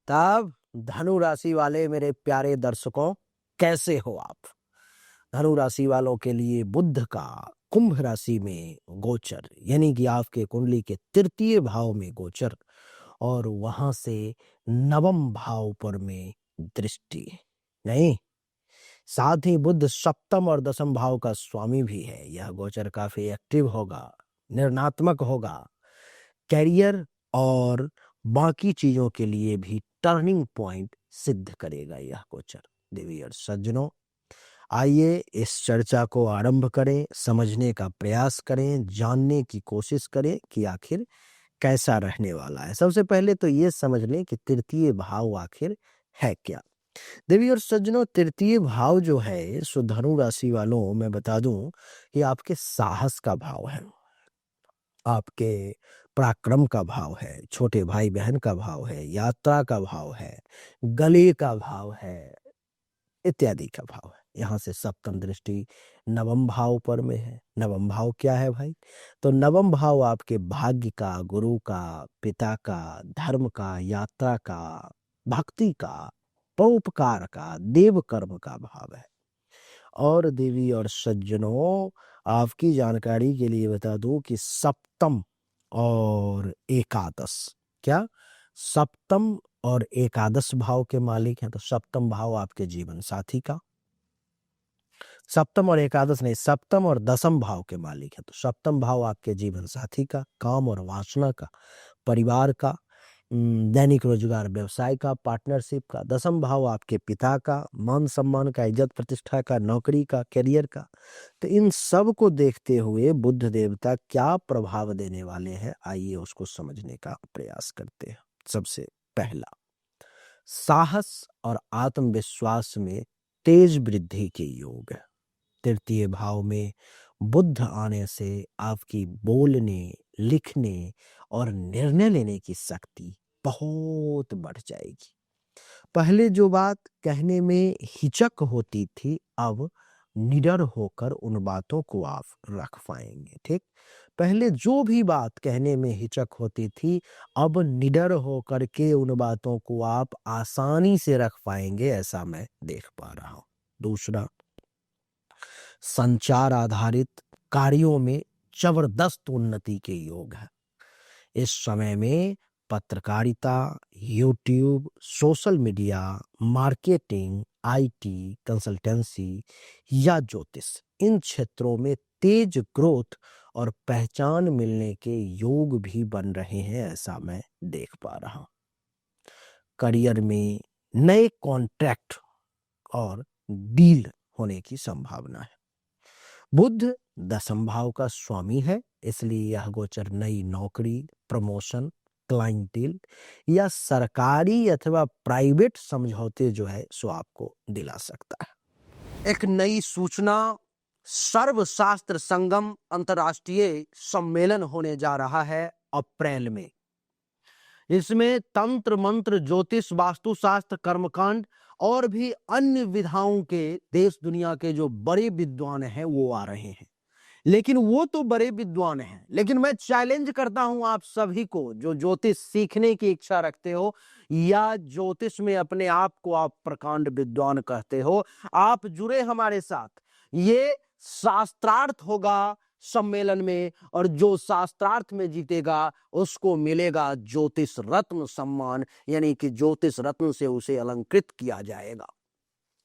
तब धनु राशि वाले मेरे प्यारे दर्शकों, कैसे हो आप? धनु राशि वालों के लिए बुध का कुंभ राशि में गोचर, यानी कि आपके कुंडली के तृतीय भाव में गोचर और वहां से नवम भाव पर में दृष्टि नहीं, साथ ही बुध सप्तम और दसम भाव का स्वामी भी है। यह गोचर काफी एक्टिव होगा, निर्णयात्मक होगा, कैरियर और बाकी चीजों के लिए भी टर्निंग पॉइंट सिद्ध करेगा यह गोचर। देवी और सज्जनों, आइए इस चर्चा को आरंभ करें, समझने का प्रयास करें, जानने की कोशिश करें कि आखिर कैसा रहने वाला है। सबसे पहले तो ये समझ लें कि तृतीय भाव आखिर है क्या। देवी और सज्जनों, तृतीय भाव जो है सो धनु राशि वालों, मैं बता दूं कि आपके साहस का भाव है, आपके पराक्रम का भाव है, छोटे भाई बहन का भाव है, यात्रा का भाव है, गले का भाव है, इत्यादि का भाव है। यहाँ से सप्तम दृष्टि नवम भाव पर में है। नवम भाव क्या है भाई? तो नवम भाव आपके भाग्य का, गुरु का, पिता का, धर्म का, यात्रा का, भक्ति का, परोपकार का, देव कर्म का भाव है। और देवी और सज्जनों, आपकी जानकारी के लिए बता दूं कि सप्तम और एकादश, क्या सप्तम और एकादश भाव के मालिक हैं। तो सप्तम भाव आपके जीवन साथी का, सप्तम और एकादश नहीं, सप्तम और दसम भाव के मालिक हैं। तो सप्तम भाव आपके जीवन साथी का, काम और वासना का, परिवार का, दैनिक रोजगार व्यवसाय का, पार्टनरशिप का। दसम भाव आपके पिता का, मान सम्मान का, इज्जत प्रतिष्ठा का, नौकरी का, करियर का। तो इन सब को देखते हुए बुध देवता क्या प्रभाव देने वाले हैं, आइए उसको समझने का प्रयास करते हैं। सबसे पहला, साहस और आत्मविश्वास में तेज वृद्धि के योग है। तृतीय भाव में बुध आने से आपकी बोलने, लिखने और निर्णय लेने की शक्ति बहुत बढ़ जाएगी। पहले जो बात कहने में हिचक होती थी, अब निडर होकर उन बातों को आप रख पाएंगे। ठीक, पहले जो भी बात कहने में हिचक होती थी, अब निडर होकर के उन बातों को आप आसानी से रख पाएंगे, ऐसा मैं देख पा रहा हूं। दूसरा, संचार आधारित कार्यों में जबरदस्त उन्नति के योग है। इस समय में पत्रकारिता, YouTube, social media, marketing, IT, consultancy या ज्योतिष, इन क्षेत्रों में तेज ग्रोथ और पहचान मिलने के योग भी बन रहे हैं, ऐसा मैं देख पा रहा हूं। करियर में नए कॉन्ट्रैक्ट और डील होने की संभावना है। बुध दसम भाव का स्वामी है, इसलिए यह गोचर नई नौकरी, प्रमोशन, क्लाइंटेल या सरकारी अथवा प्राइवेट समझौते जो है सो आपको दिला सकता है। एक नई सूचना, सर्वशास्त्र संगम अंतर्राष्ट्रीय सम्मेलन होने जा रहा है अप्रैल में। इसमें तंत्र मंत्र, ज्योतिष, वास्तुशास्त्र, कर्मकांड और भी अन्य विधाओं के देश दुनिया के जो बड़े विद्वान हैं वो आ रहे हैं। लेकिन वो तो बड़े विद्वान हैं, लेकिन मैं चैलेंज करता हूं आप सभी को, जो ज्योतिष सीखने की इच्छा रखते हो या ज्योतिष में अपने आप को आप प्रकांड विद्वान कहते हो, आप जुड़े हमारे साथ। ये शास्त्रार्थ होगा सम्मेलन में, और जो शास्त्रार्थ में जीतेगा उसको मिलेगा ज्योतिष रत्न सम्मान, यानी कि ज्योतिष रत्न से उसे अलंकृत किया जाएगा।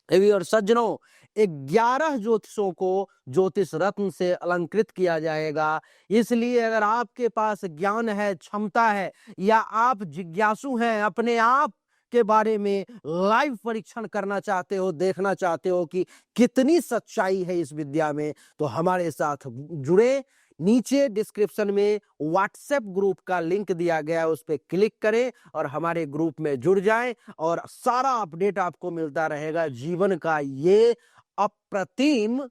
देवी और सज्जनों, 11 ज्योतिषों को ज्योतिष रत्न से अलंकृत किया जाएगा। इसलिए अगर आपके पास ज्ञान है, क्षमता है, या आप जिज्ञासु हैं, अपने आप के बारे में लाइव परीक्षण करना चाहते हो, देखना चाहते हो कि कितनी सच्चाई है इस विद्या में, तो हमारे साथ जुड़े। नीचे डिस्क्रिप्शन में व्हाट्सएप ग्रुप का लिंक दिया गया है, उस पर क्लिक करें और हमारे ग्रुप में जुड़ जाएं, और सारा अपडेट आपको मिलता रहेगा। जीवन का ये अप्रतिम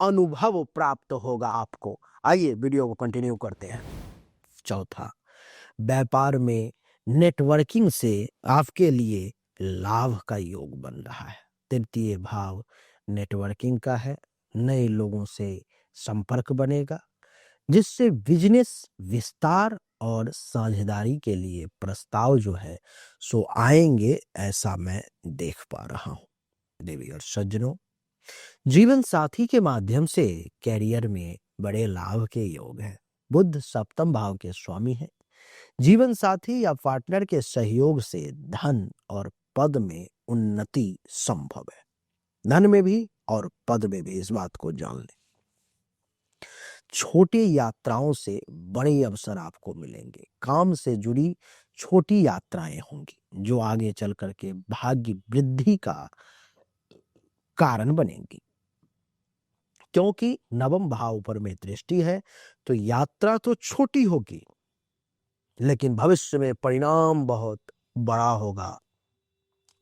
अनुभव प्राप्त होगा आपको। आइए वीडियो को कंटिन्यू करते हैं। चौथा, व्यापार में नेटवर्किंग से आपके लिए लाभ का योग बन रहा है। तृतीय भाव नेटवर्किंग का है, नए लोगों से संपर्क बनेगा, जिससे बिजनेस विस्तार और साझेदारी के लिए प्रस्ताव जो है सो आएंगे, ऐसा मैं देख पा रहा हूं। देवी और सज्जनों, जीवन साथी के माध्यम से कैरियर में बड़े लाभ के योग है। बुध सप्तम भाव के स्वामी है। जीवन साथी या पार्टनर के सहयोग से धन और पद में उन्नति संभव है। धन में भी और पद में भी, इस बात को जान लें। छोटी यात्राओं से बड़े अवसर आपको मिलेंगे। काम से जुड़ी छोटी यात्राएं होंगी जो आगे चल करके भाग्य वृद्धि का कारण बनेंगी। क्योंकि नवम भाव पर में दृष्टि है तो यात्रा तो छोटी होगी लेकिन भविष्य में परिणाम बहुत बड़ा होगा,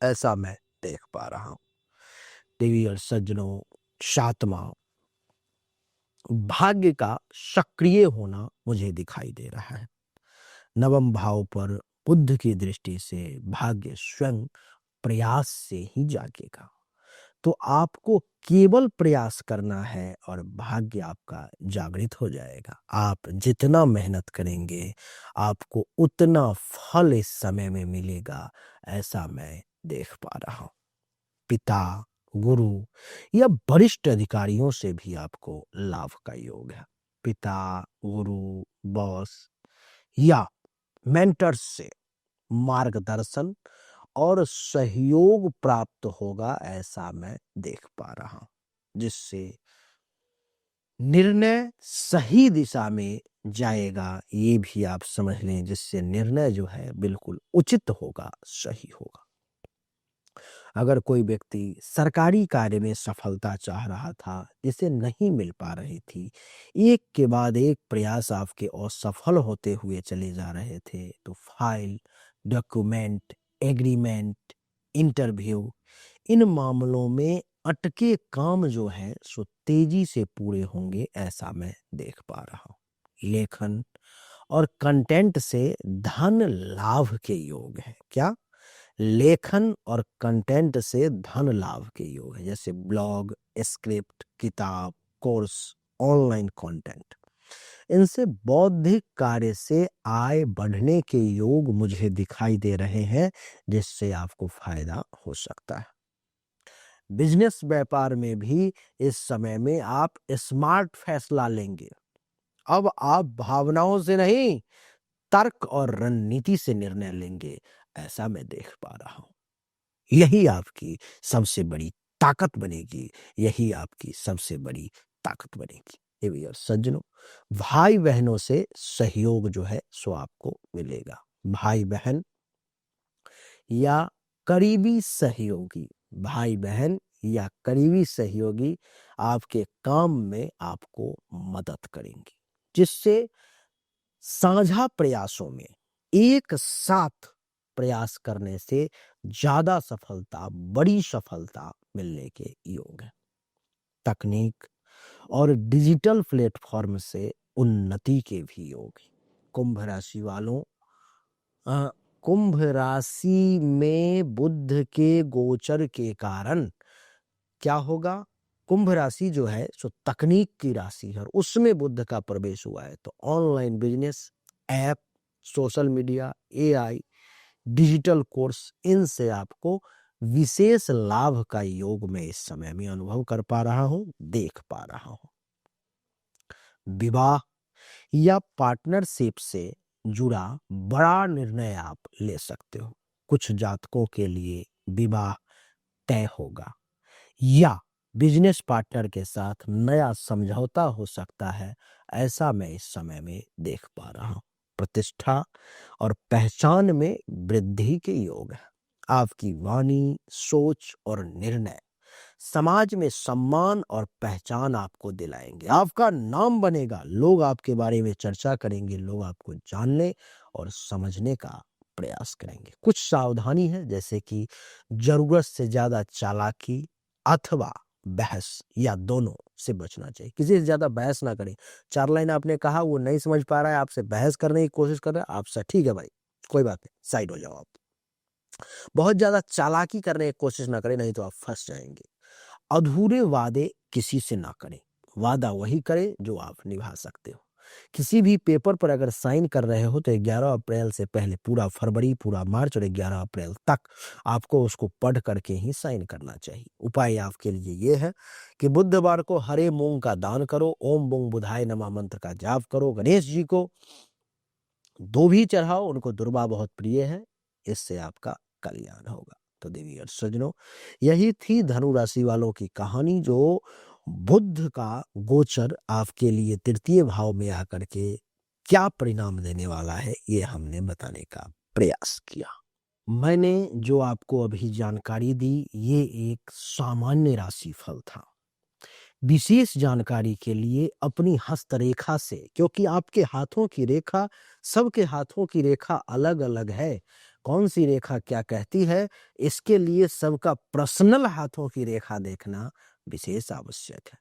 ऐसा मैं देख पा रहा हूं। देवी और सज्जनों, सातवां भाग्य का सक्रिय होना मुझे दिखाई दे रहा है। नवम भाव पर बुध की दृष्टि से भाग्य स्वयं प्रयास से ही जागेगा। तो आपको केवल प्रयास करना है और भाग्य आपका जागृत हो जाएगा। आप जितना मेहनत करेंगे आपको उतना फल इस समय में मिलेगा, ऐसा मैं देख पा रहा हूं। पिता, गुरु या वरिष्ठ अधिकारियों से भी आपको लाभ का योग है। पिता, गुरु, बॉस या मेंटर्स से मार्गदर्शन और सहयोग प्राप्त होगा, ऐसा मैं देख पा रहा हूं। जिससे निर्णय सही दिशा में जाएगा, ये भी आप समझ लें। जिससे निर्णय जो है बिल्कुल उचित होगा, सही होगा। अगर कोई व्यक्ति सरकारी कार्य में सफलता चाह रहा था जिसे नहीं मिल पा रही थी, एक के बाद एक प्रयास आपके असफल होते हुए चले जा रहे थे, तो फाइल, डॉक्यूमेंट, एग्रीमेंट, इंटरव्यू, इन मामलों में अटके काम जो है सो तेजी से पूरे होंगे, ऐसा मैं देख पा रहा हूं। लेखन और कंटेंट से धन लाभ के योग है। क्या? लेखन और कंटेंट से धन लाभ के योग है, जैसे ब्लॉग, स्क्रिप्ट, किताब, कोर्स, ऑनलाइन कंटेंट। इनसे बौद्धिक कार्य से आय बढ़ने के योग मुझे दिखाई दे रहे हैं, जिससे आपको फायदा हो सकता है। बिजनेस व्यापार में भी इस समय में आप स्मार्ट फैसला लेंगे। अब आप भावनाओं से नहीं, तर्क और रणनीति से निर्णय लेंगे, ऐसा मैं देख पा रहा हूं। यही आपकी सबसे बड़ी ताकत बनेगी। यही आपकी सबसे बड़ी ताकत बनेगी। देवी और सज्जनों, भाई बहनों से सहयोग जो है सो आपको मिलेगा। भाई बहन या करीबी सहयोगी, भाई बहन या करीबी सहयोगी आपके काम में आपको मदद करेंगे, जिससे साझा प्रयासों में एक साथ प्रयास करने से ज्यादा सफलता, बड़ी सफलता मिलने के योग है। तकनीक और डिजिटल प्लेटफॉर्म से उन्नति के भी योग है। कुंभ राशि वालों, कुंभ राशि में बुध के गोचर के कारण क्या होगा? कुंभ राशि जो है सो तकनीक की राशि है और उसमें बुध का प्रवेश हुआ है। तो online business, app, social media, AI, digital course, इनसे आपको विशेष लाभ का योग मैं इस समय में अनुभव कर पा रहा हूं, देख पा रहा हूं। विवाह या पार्टनरशिप से जुड़ा बड़ा निर्णय आप ले सकते हो। कुछ जातकों के लिए विवाह तय होगा या बिजनेस पार्टनर के साथ नया समझौता हो सकता है, ऐसा मैं इस समय में देख पा रहा हूं। प्रतिष्ठा और पहचान में वृद्धि के योग है। आपकी वाणी, सोच और निर्णय समाज में सम्मान और पहचान आपको दिलाएंगे। आपका नाम बनेगा, लोग आपके बारे में चर्चा करेंगे, लोग आपको जानने और समझने का प्रयास करेंगे। कुछ सावधानी है, जैसे कि जरूरत से ज्यादा चालाकी अथवा बहस या दोनों से बचना चाहिए। किसी से ज्यादा बहस ना करें। 4 लाइन आपने कहा, वो नहीं समझ पा रहा है, आपसे बहस करने की कोशिश कर रहा है, आपसे ठीक है भाई, कोई बात नहीं, साइड हो जाओ आप। बहुत ज्यादा चालाकी करने की कोशिश ना करें, नहीं तो आप फंस जाएंगे। अधूरे वादे किसी से ना करें। वादा वही करें जो आप निभा सकते हो। किसी भी पेपर पर अगर साइन कर रहे हो तो 11 अप्रैल से पहले पूरा फरवरी, पूरा मार्च और 11 अप्रैल तक आपको उसको पढ़ करके ही साइन करना चाहिए। उपाय आपके लिए ये है कि बुधवार को हरे मूंग का दान करो, ओम बुंग बुधाय नमः मंत्र का जाप करो, गणेश जी को भी चढ़ाओ, उनको दुर्वा बहुत प्रिय है, इससे आपका कल्याण होगा। तो देवी और सज्जनों, यही थी धनु राशि वालों की कहानी, जो बुध का गोचर आपके लिए तृतीय भाव में आकर के क्या परिणाम देने वाला है, ये हमने बताने का प्रयास किया। मैंने जो आपको अभी जानकारी दी, ये एक सामान्य राशिफल था। विशेष जानकारी के लिए अपनी हस्तरेखा से, क्योंकि आपके हाथों की रेखा, सबके हाथों की रेखा अलग-अलग है। कौन सी रेखा क्या कहती है, इसके लिए सबका पर्सनल हाथों की रेखा देखना विशेष आवश्यक है।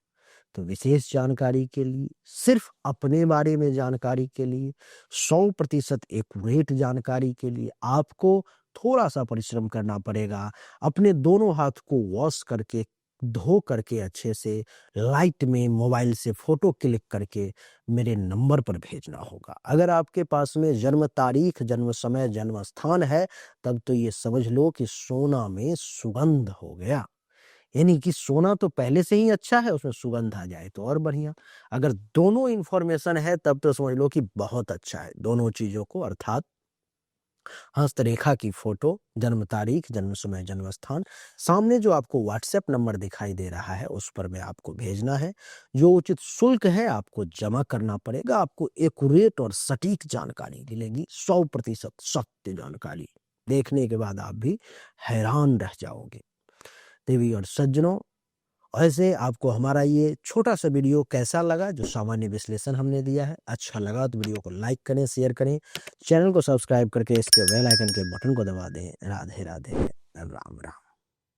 तो विशेष जानकारी के लिए, सिर्फ अपने बारे में जानकारी के लिए, 100% एक्यूरेट जानकारी के लिए आपको थोड़ा-सा परिश्रम करना पड़ेगा। अपने दोनों हाथ को वॉश करके, धो करके अच्छे से लाइट में मोबाइल से फ़ोटो क्लिक करके मेरे नंबर पर भेजना होगा। अगर आपके पास में जन्म तारीख, जन्म समय, जन्म स्थान है, तब तो ये समझ लो कि सोना में सुगंध हो गया। यानी कि सोना तो पहले से ही अच्छा है, उसमें सुगंध आ जाए तो और बढ़िया। अगर दोनों इन्फॉर्मेशन है तब तो समझ लो कि बहुत अच्छा है। दोनों चीज़ों को, अर्थात हस्तरेखा की फ़ोटो, जन्म तारीख, जन्म समय, जन्म स्थान, सामने जो आपको व्हाट्सएप नंबर दिखाई दे रहा है उस पर में आपको भेजना है। जो उचित शुल्क है आपको जमा करना पड़ेगा। आपको एक्यूरेट और सटीक जानकारी मिलेगी, 100% सत्य जानकारी। देखने के बाद आप भी हैरान रह जाओगे। देवी और सज्जनों, वैसे आपको हमारा ये छोटा-सा वीडियो कैसा लगा, जो सामान्य विश्लेषण हमने दिया है? अच्छा लगा तो वीडियो को लाइक करें, शेयर करें, चैनल को सब्सक्राइब करके इसके बेल आइकन के बटन को दबा दें। राधे राधे, राम राम।